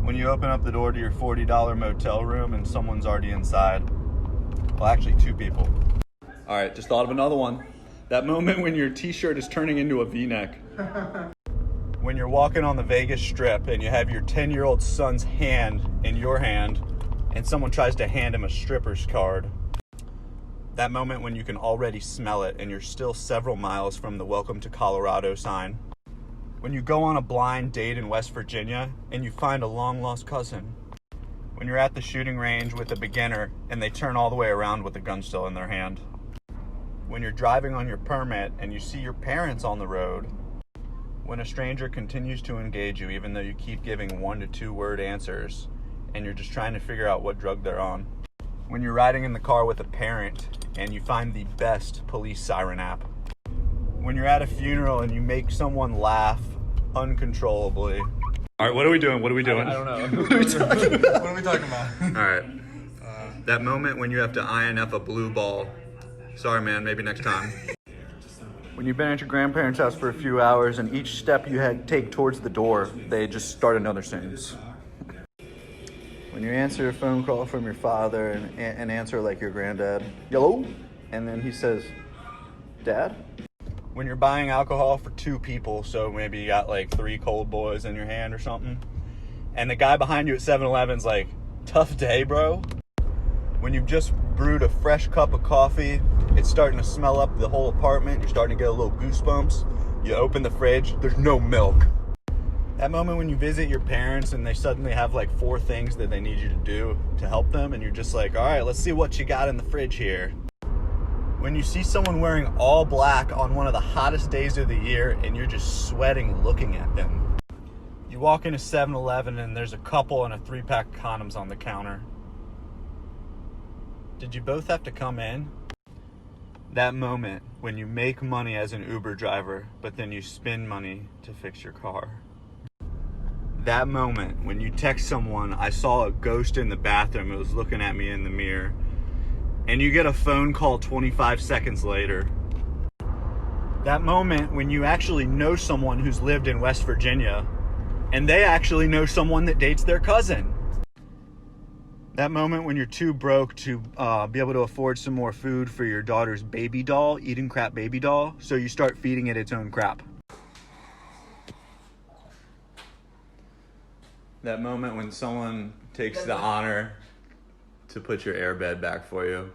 When you open up the door to your $40 motel room and someone's already inside. Well, actually 2 people. All right, just thought of another one. That moment when your t-shirt is turning into a V-neck. When you're walking on the Vegas Strip and you have your 10-year-old son's hand in your hand and someone tries to hand him a stripper's card. That moment when you can already smell it and you're still several miles from the Welcome to Colorado sign. When you go on a blind date in West Virginia and you find a long-lost cousin. When you're at the shooting range with a beginner and they turn all the way around with a gun still in their hand. When you're driving on your permit and you see your parents on the road. When a stranger continues to engage you even though you keep giving 1 to 2 word answers and you're just trying to figure out what drug they're on. When you're riding in the car with a parent and you find the best police siren app. When you're at a funeral and you make someone laugh uncontrollably. All right, what are we doing? I don't know. What are we talking about? What are we talking about? All right. That moment when you have to INF a blue ball. Sorry, man, maybe next time. When you've been at your grandparents' house for a few hours and each step you take towards the door, they just start another sentence. When you answer a phone call from your father and answer like your granddad, hello? And then he says, Dad? When you're buying alcohol for 2 people, so maybe you got like 3 cold boys in your hand or something, and the guy behind you at 7-Eleven's like, tough day, bro? When you've just brewed a fresh cup of coffee, it's starting to smell up the whole apartment, you're starting to get a little goosebumps, you open the fridge, there's no milk. That moment when you visit your parents and they suddenly have like 4 things that they need you to do to help them, and you're just like, all right, let's see what you got in the fridge here. When you see someone wearing all black on one of the hottest days of the year and you're just sweating looking at them. You walk into 7-Eleven and there's a couple and a 3-pack condoms on the counter. Did you both have to come in? That moment when you make money as an Uber driver, but then you spend money to fix your car. That moment when you text someone, I saw a ghost in the bathroom, it was looking at me in the mirror, and you get a phone call 25 seconds later. That moment when you actually know someone who's lived in West Virginia, and they actually know someone that dates their cousin. That moment when you're too broke to be able to afford some more food for your daughter's baby doll, eating crap baby doll, so you start feeding it its own crap. That moment when someone takes the honor to put your airbed back for you.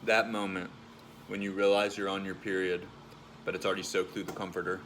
That moment when you realize you're on your period, but it's already soaked through the comforter.